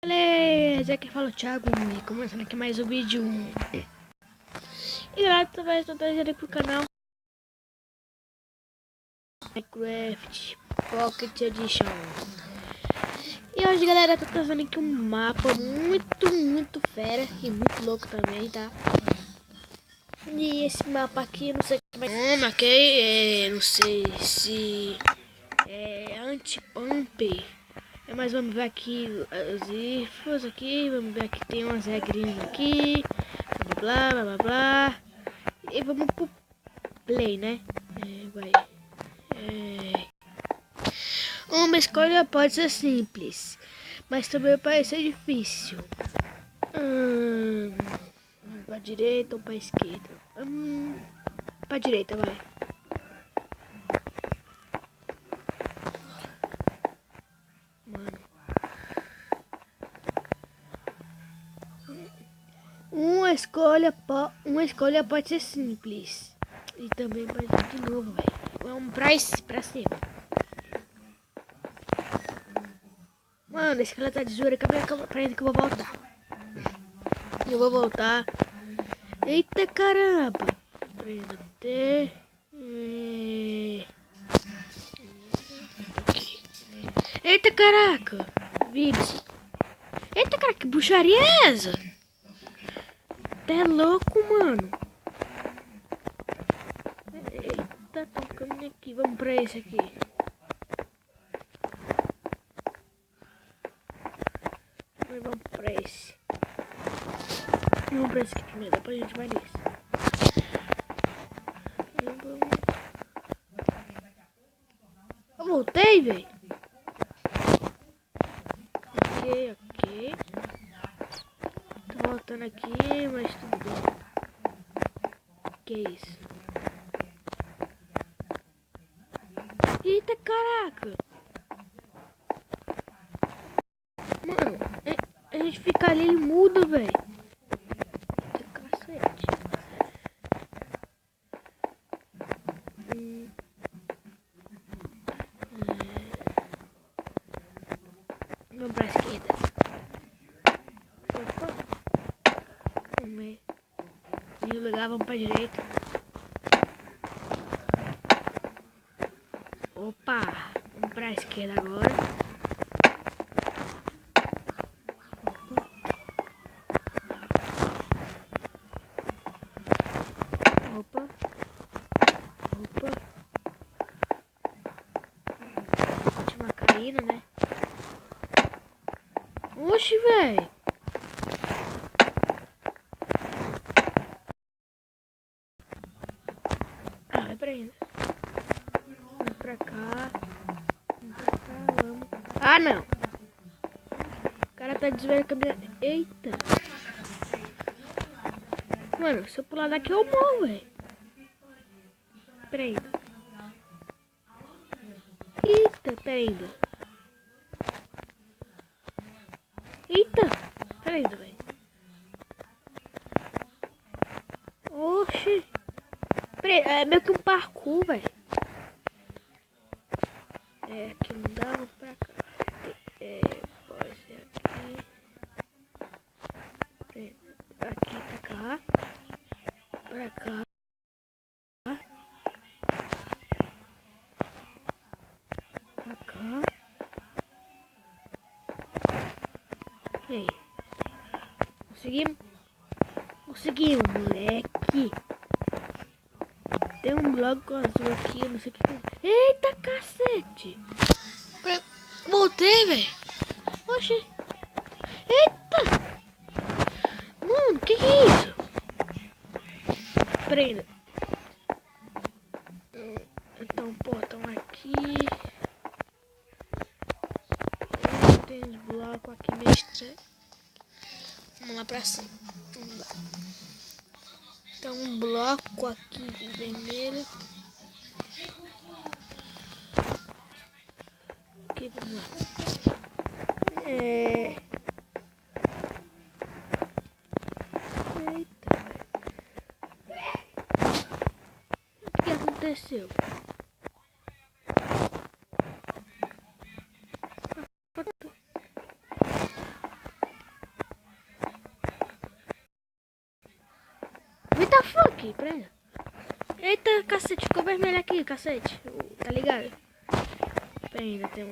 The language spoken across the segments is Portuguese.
Beleza, aqui fala o Thiago e começando aqui mais um vídeo. E galera, estou trazendo aqui pro canal Minecraft Pocket Edition. E hoje galera, tô trazendo aqui um mapa muito fera e muito louco também, tá? E esse mapa aqui, não sei como é que não sei se é anti-pump. Mas vamos ver aqui os ifs aqui, vamos ver aqui tem umas regrinhas aqui, blá blá. E vamos pro play, né? Uma escolha pode ser simples, mas também pode ser difícil. Pra direita ou pra esquerda? Pra direita, vai. Uma escolha pode ser simples. E também pode ser de novo, velho. Vamos pra cima. Mano, esse cara tá de zoeira. Peraí que eu vou voltar. Eu vou voltar. Eita caramba. Eita caraca. Vírus. Eita cara, que bruxaria é essa? Tá louco, mano. Eita, tocando aqui. Vamos pra esse aqui. Vamos pra esse. Vamos pra esse aqui primeiro. Depois a gente vai nesse. Eu voltei, velho. Ok. Tô voltando aqui, mas tudo bem. Que isso? Eita caraca! Mano, a gente fica ali e muda, velho. Cacete. Vamos pra esquerda. Opa. Vamos ver. Em lugar, vamos pra direita. Opa. Vamos pra esquerda agora. Opa. Última caída, né? Oxi, velho. Vai pra ainda. Vamos pra cá. Vamos. Ah, não. O cara tá desviando a minha... Eita. Mano, se eu pular daqui eu morro, velho. Pera aí. Eita, pera aí. Eita, pera aí, velho. Oxi. Pera aí, é meio que um parkour, velho. É, aqui não dá, vamos pra cá. Pode ser aqui. Aqui pra cá. Pra cá. Pra cá. E aí? Conseguimos? Conseguimos, moleque. Tem um bloco azul aqui, eu não sei o que. Eita cacete! Voltei, velho. Oxi. Eita! Mano, que é isso? Prenda. Então, um portão aqui. Tem uns blocos aqui meio estranho. Vamos lá pra cima. Vamos lá. Então, um bloco aqui de vermelho. Aqui, vamos lá. Eita. O que aconteceu? the fuck? Pera. Eita, cacete, ficou vermelho aqui, cacete. Tá ligado? Ainda tem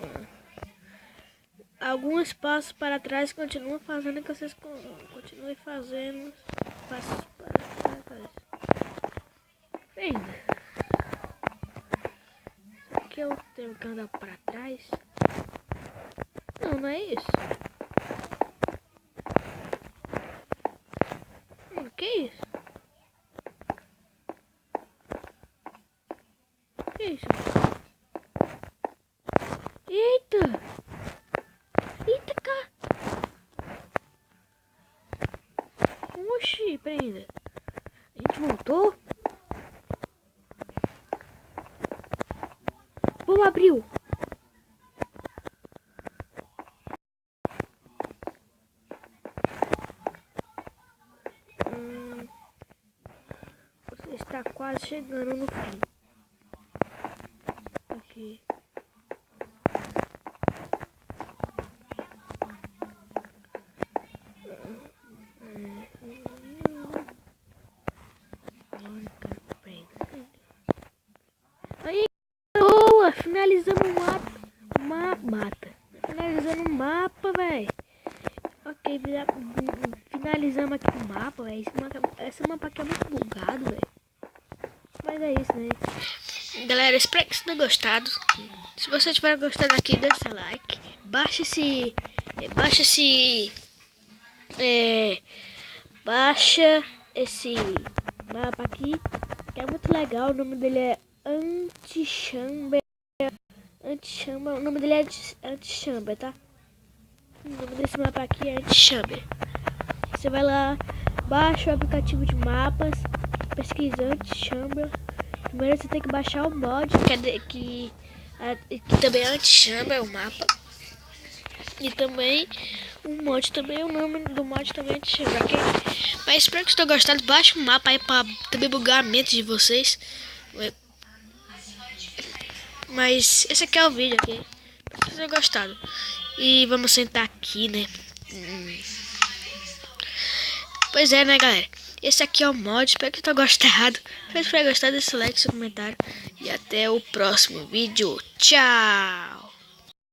alguns passos para trás. Continua fazendo que vocês continuem fazendo passos para trás. Ainda. Será que eu tenho que andar para trás? Não, não é isso. O que é isso? O que é isso? Eita! Eita, cara! Oxi, prenda. A gente voltou? Vamos abrir. Você está quase chegando no fim. Aqui. Aí, boa! Finalizamos o mapa. Finalizando o mapa, velho. Ok, finalizamos aqui o mapa, velho. Esse mapa aqui é muito bugado, velho. Mas é isso, né? Galera, espero que vocês tenham gostado. Se você tiver gostado aqui, deixa seu like. Baixa esse mapa aqui, que é muito legal. O nome dele é Antichamber. O nome dele é Antichamber, tá? O nome desse mapa aqui é Antichamber. Você vai lá, baixa o aplicativo de mapas, pesquisa Antichamber. Primeiro você tem que baixar o mod, que também é Antichamber, o mapa. E também o mod também, o nome do mod também é Antichamber, ok? Mas espero que vocês tenham gostado. Baixa o mapa aí pra também bugar a mente de vocês. Mas esse aqui é o vídeo, ok? Espero que vocês tenham gostado. E vamos sentar aqui, né? Pois é, né, galera? Esse aqui é o mod. Espero que tenham gostado. Se tiver gostado, deixa o like, seu comentário. E até o próximo vídeo. Tchau!